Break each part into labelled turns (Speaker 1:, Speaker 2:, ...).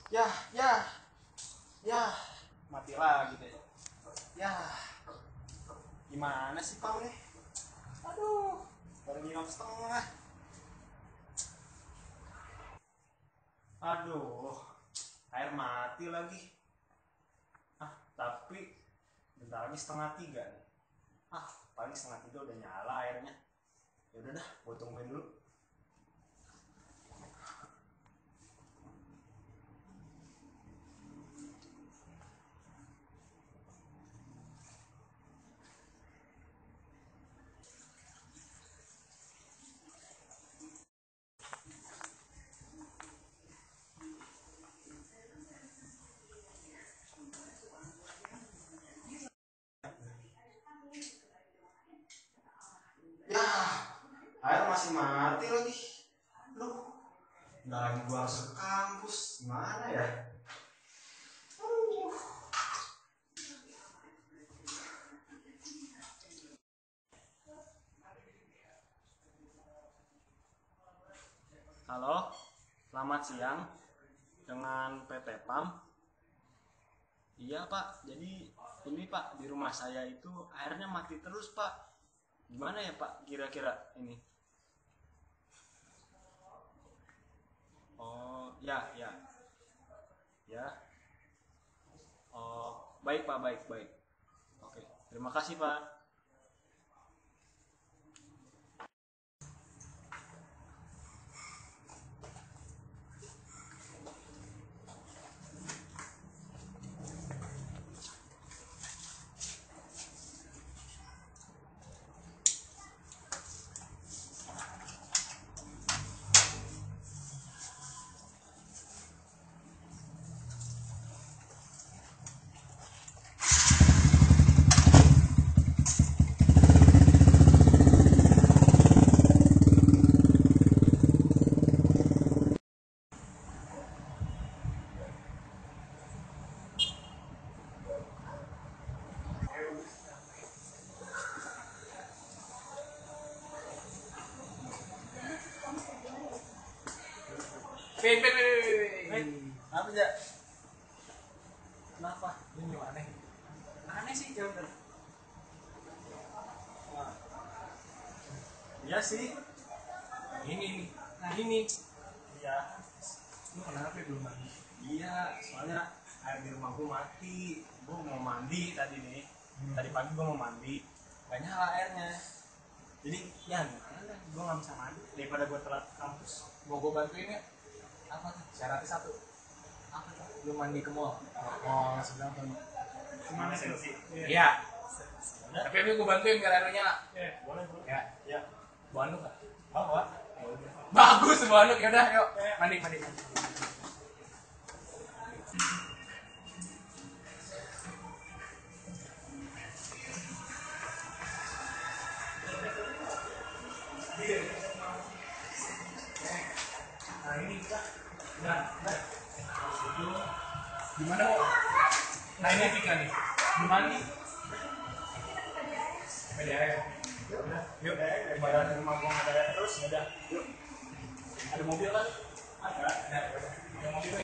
Speaker 1: Ya, ya, ya, mati lagi deh. Ya, gimana sih Pak nih? Aduh, baru nginep setengah. Aduh, air mati lagi. Tapi bentar lagi setengah tiga nih. Paling setengah tiga udah nyala airnya. Ya udah dah, gue tungguin dulu. Ya, air masih mati lagi. Duh, nggak lagi gua harus ke kampus. Gimana ya? Halo, selamat siang dengan PT PAM. Iya Pak, jadi ini Pak, di rumah saya itu airnya mati terus Pak. Gimana ya Pak kira-kira ini? Oh, ya, ya. Ya. Oh, baik Pak, baik, baik. Oke, terima kasih Pak. Apa ya? Kenapa?
Speaker 2: Ini aneh. Aneh sih jauh dari.
Speaker 1: Iya sih.
Speaker 2: Ini nih. Nah ini.
Speaker 1: Iya.
Speaker 2: Lu kenapa belum mandi?
Speaker 1: Iya, soalnya air di rumah gue mati. Gue mau mandi tadi nih. Tadi pagi gue mau mandi, gak nyala airnya. Jadi ya gimana? Gue nggak bisa mandi daripada gue telat ke kampus.
Speaker 2: Mau gue bantuin ya? Apa tuh? Syaratnya satu. Apa tuh? Lu mandi ke mall. Mall sebelah tuh.
Speaker 1: Gimana sih?
Speaker 2: Iya. Tapi gue bantuin biar airnya nyala.
Speaker 1: Boleh, boleh.
Speaker 2: Ya.
Speaker 1: Ya.
Speaker 2: Bawa anduk kan?
Speaker 1: Bawa.
Speaker 2: Bagus bawa anduk. Yaudah yuk. Mandi. Nah ini kita. Nah. Gimana kok? Nah ini Vika nih. Gimana nih? PDAM.
Speaker 1: Yuk, daripada di rumah gue nggak ada air terus, yaudah. Yuk. Ada mobil kan? Ada mobil.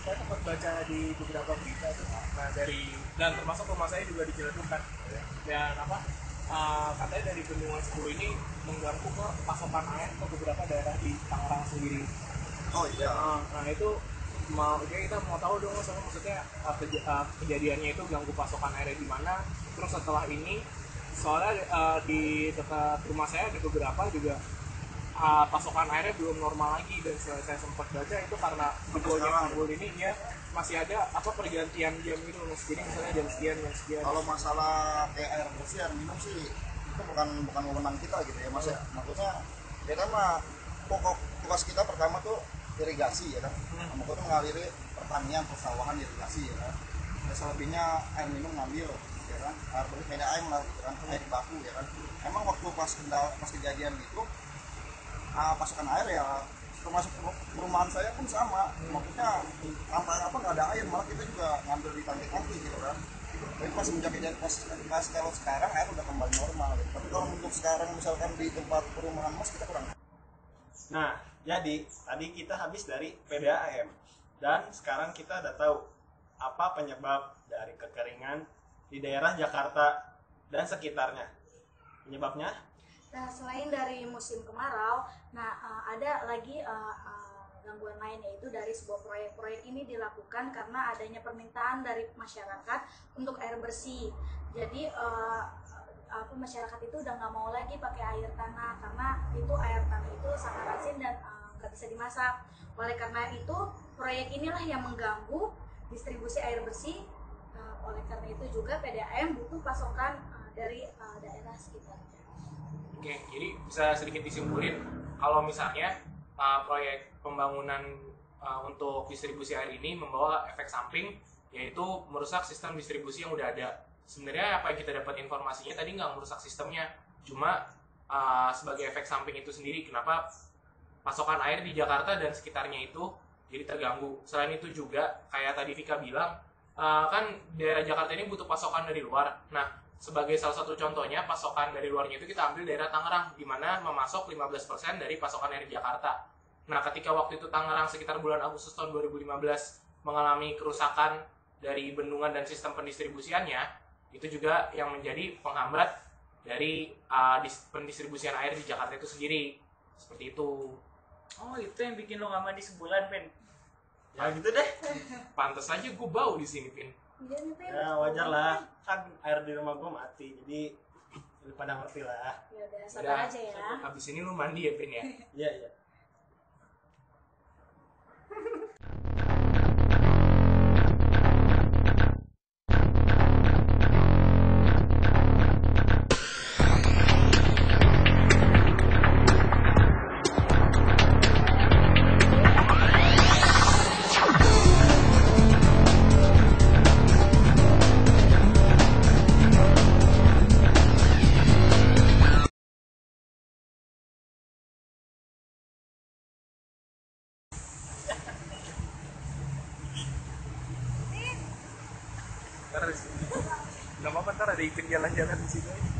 Speaker 2: saya sempat baca di beberapa berita tuh, nah dan termasuk rumah saya juga di Ciledug kan, dan katanya dari bendungan Sepuru ini mengganggu ke pasokan air ke beberapa daerah di Tangerang sendiri.
Speaker 3: Oh iya.
Speaker 2: Nah itu kita mau tahu dong, maksudnya kejadiannya itu ganggu pasokan airnya di mana, terus setelah ini soalnya di dekat rumah saya ada beberapa juga pasokan airnya belum normal lagi, dan saya sempat baca itu karena jebolnya tanggul ini ya masih ada pergantian jam gitu, jadi misalnya jam sekian.
Speaker 3: Kalau masalah kayak air bersih, air minum sih itu bukan wewenang kita gitu ya Mas ya. Maksudnya ya kan mah pokok tugas kita pertama tuh irigasi ya kan. Maksudnya mengaliri pertanian, persawahan, irigasi ya kan. Dan selebihnya air minum ngambil ya kan. Air bersih PDAM lah gitu kan, air baku ya kan. Emang waktu pas kejadian gitu pasokan air ya termasuk perumahan saya pun sama, maksudnya tanpa nggak ada air, malah kita juga ngambil di tangki gitu kan. Tapi pas menjadi pas kalau sekarang air udah kembali normal gitu. Tapi kalau untuk sekarang misalkan di tempat perumahan Mas kita kurang.
Speaker 1: Nah, jadi tadi kita habis dari PDAM dan sekarang kita udah tahu apa penyebab dari kekeringan di daerah Jakarta dan sekitarnya. Penyebabnya?
Speaker 4: Nah, selain dari musim kemarau, ada lagi gangguan lain, yaitu dari sebuah proyek ini dilakukan karena adanya permintaan dari masyarakat untuk air bersih. Jadi masyarakat itu udah nggak mau lagi pakai air tanah karena itu air tanah itu sangat asin dan nggak bisa dimasak. Oleh karena itu proyek inilah yang mengganggu distribusi air bersih. Oleh karena itu juga PDAM butuh pasokan dari daerah sekitarnya.
Speaker 2: Oke, jadi bisa sedikit disimpulin kalau misalnya proyek pembangunan untuk distribusi air ini membawa efek samping, yaitu merusak sistem distribusi yang udah ada. Sebenarnya apa yang kita dapat informasinya tadi nggak merusak sistemnya, cuma sebagai efek samping itu sendiri kenapa pasokan air di Jakarta dan sekitarnya itu jadi terganggu. Selain itu juga kayak tadi Vika bilang, kan daerah Jakarta ini butuh pasokan dari luar. Nah, sebagai salah satu contohnya pasokan dari luarnya itu kita ambil daerah Tangerang, di mana memasok 15% dari pasokan air Jakarta. Nah, ketika waktu itu Tangerang sekitar bulan Agustus tahun 2015 mengalami kerusakan dari bendungan dan sistem pendistribusiannya, itu juga yang menjadi penghambat dari pendistribusian air di Jakarta itu sendiri. Seperti itu.
Speaker 5: Oh, itu yang bikin lo nggak mandi sebulan, Pin?
Speaker 1: Ya gitu deh.
Speaker 2: Pantes aja gue bau di sini, Pin.
Speaker 1: Ya wajar lah, kan air di rumah gue mati, jadi lu pada ngerti lah.
Speaker 4: Ya udah, sabar aja ya.
Speaker 2: Habis ini lu mandi ya, Pin ya?
Speaker 1: Iya, iya.
Speaker 2: Ntar, nggak apa-apa, ntar ada Ipin jalan-jalan di sini.